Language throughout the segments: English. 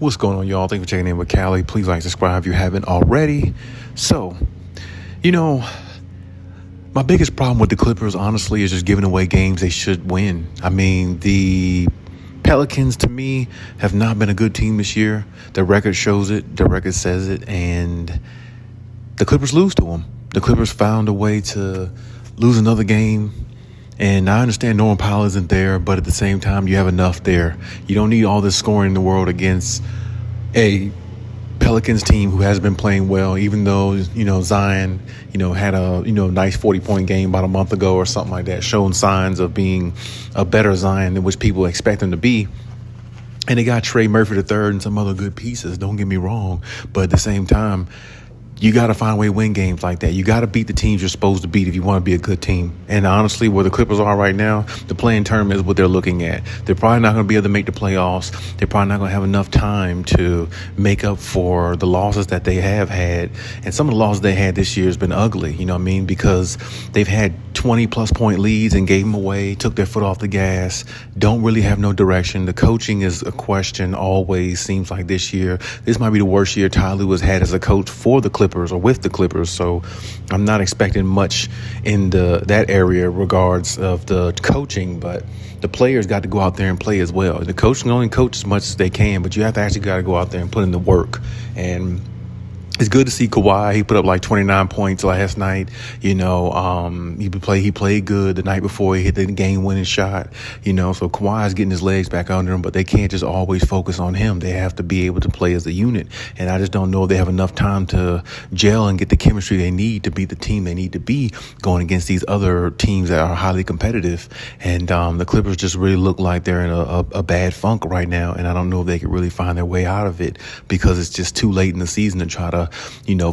What's going on, y'all? Thanks for checking in with Callie. Please like, subscribe if you haven't already. So, you know, my biggest problem with the Clippers, honestly, is just giving away games they should win. I mean, the Pelicans, to me, have not been a good team this year. The record shows it. The record says it. And the Clippers lose to them. The Clippers found a way to lose another game. And I understand Norman Powell isn't there, but at the same time, you have enough there. You don't need all this scoring in the world against a Pelicans team who has been playing well, even though, Zion, had a, nice 40-point game about a month ago or something like that, showing signs of being a better Zion than which people expect him to be. And they got Trey Murphy III and some other good pieces, don't get me wrong. But at the same time, you got to find a way to win games like that. You got to beat the teams you're supposed to beat if you want to be a good team. And honestly, where the Clippers are right now, the play-in tournament is what they're looking at. They're probably not going to be able to make the playoffs. They're probably not going to have enough time to make up for the losses that they have had. And some of the losses they had this year has been ugly, because they've had 20-plus point leads and gave them away, took their foot off the gas, don't really have no direction. The coaching is a question always, seems like this year. This might be the worst year Ty Lue has had as a coach for the Clippers or with the Clippers, so I'm not expecting much in that area regards of the coaching, but the players got to go out there and play as well. The coach can only coach as much as they can, but you have to actually got to go out there and put in the work. And it's good to see Kawhi. He put up like 29 points last night. He played good the night before he hit the game-winning shot. So Kawhi's getting his legs back under him, but they can't just always focus on him. They have to be able to play as a unit. And I just don't know if they have enough time to gel and get the chemistry they need to beat the team they need to be going against these other teams that are highly competitive. And the Clippers just really look like they're in a bad funk right now. And I don't know if they could really find their way out of it because it's just too late in the season to try to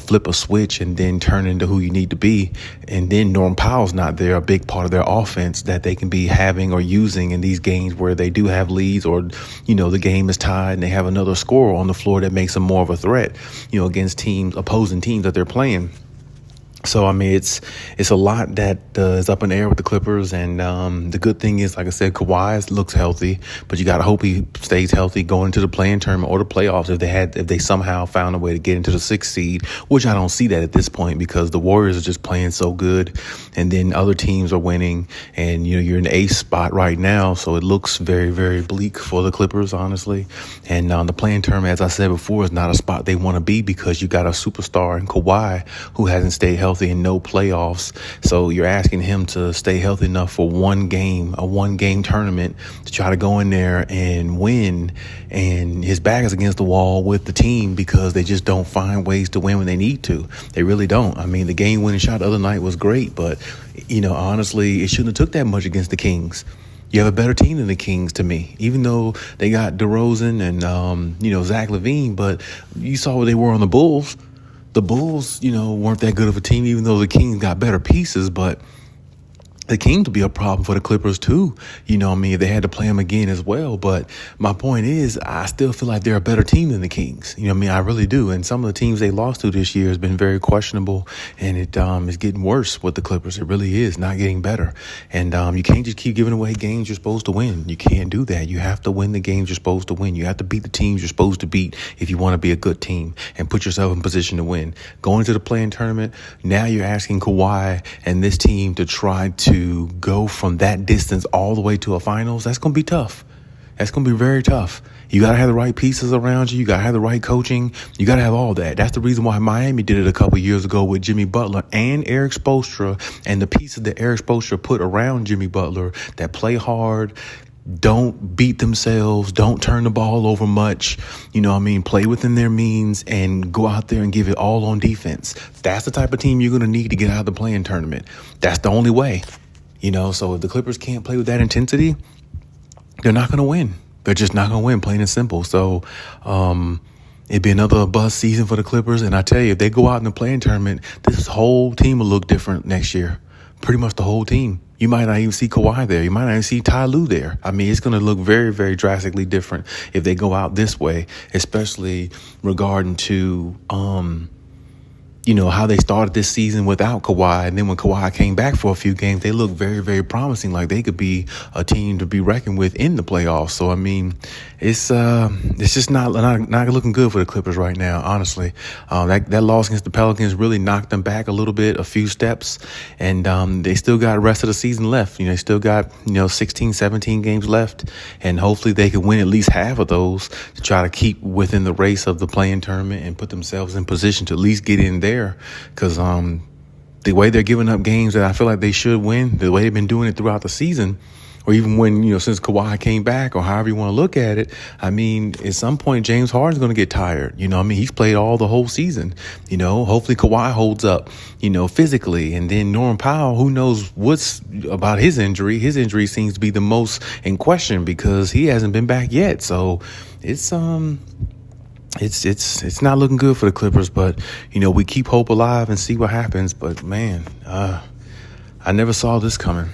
flip a switch and then turn into who you need to be. And then Norm Powell's not there, a big part of their offense that they can be having or using in these games where they do have leads or, the game is tied and they have another scorer on the floor that makes them more of a threat, against opposing teams that they're playing. So, I mean, it's a lot that is up in the air with the Clippers. And the good thing is, like I said, Kawhi looks healthy, but you got to hope he stays healthy going into the play-in tournament or the playoffs if they somehow found a way to get into the 6th seed, which I don't see that at this point because the Warriors are just playing so good. And then other teams are winning and, you're in the 8th spot right now. So it looks very, very bleak for the Clippers, honestly. And the play-in tournament, as I said before, is not a spot they want to be because you got a superstar in Kawhi who hasn't stayed healthy in no playoffs. So you're asking him to stay healthy enough for a one-game tournament to try to go in there and win. And his back is against the wall with the team because they just don't find ways to win when they need to. They really don't. I mean, the game-winning shot the other night was great, but, honestly, it shouldn't have took that much against the Kings. You have a better team than the Kings to me, even though they got DeRozan and, Zach LaVine, but you saw what they were on the Bulls. The Bulls, weren't that good of a team, even though the Kings got better pieces, but the Kings would be a problem for the Clippers too. They had to play them again as well. But my point is, I still feel like they're a better team than the Kings. I really do. And some of the teams they lost to this year has been very questionable, and it is getting worse with the Clippers. It really is not getting better. And you can't just keep giving away games you're supposed to win. You can't do that. You have to win the games you're supposed to win. You have to beat the teams you're supposed to beat if you want to be a good team and put yourself in position to win. Going to the play-in tournament, now you're asking Kawhi and this team to try to go from that distance all the way to a finals. That's going to be tough. That's going to be very tough. You got to have the right pieces around you. You got to have the right coaching. You got to have all that. That's the reason why Miami did it a couple years ago with Jimmy Butler and Eric Spoelstra, and the pieces that Eric Spoelstra put around Jimmy Butler that play hard, don't beat themselves, don't turn the ball over much, play within their means and go out there and give it all on defense. That's the type of team you're going to need to get out of the play-in tournament. That's the only way. So if the Clippers can't play with that intensity, they're not going to win. They're just not going to win, plain and simple. So it'd be another bust season for the Clippers. And I tell you, if they go out in the play-in tournament, this whole team will look different next year. Pretty much the whole team. You might not even see Kawhi there. You might not even see Ty Lue there. I mean, it's going to look very, very drastically different if they go out this way, especially regarding to how they started this season without Kawhi. And then when Kawhi came back for a few games, they looked very, very promising. Like they could be a team to be reckoned with in the playoffs. So, I mean, it's just not looking good for the Clippers right now, honestly. That loss against the Pelicans really knocked them back a little bit, a few steps. And they still got the rest of the season left. They still got, 16, 17 games left. And hopefully they could win at least half of those to try to keep within the race of the play-in tournament and put themselves in position to at least get in there. Because the way they're giving up games that I feel like they should win, the way they've been doing it throughout the season, or even when, since Kawhi came back, or however you want to look at it, I mean, at some point, James Harden's going to get tired. He's played all the whole season. Hopefully Kawhi holds up, physically. And then Norman Powell, who knows what's about his injury. His injury seems to be the most in question because he hasn't been back yet. So it's not looking good for the Clippers, but, we keep hope alive and see what happens. But, man, I never saw this coming.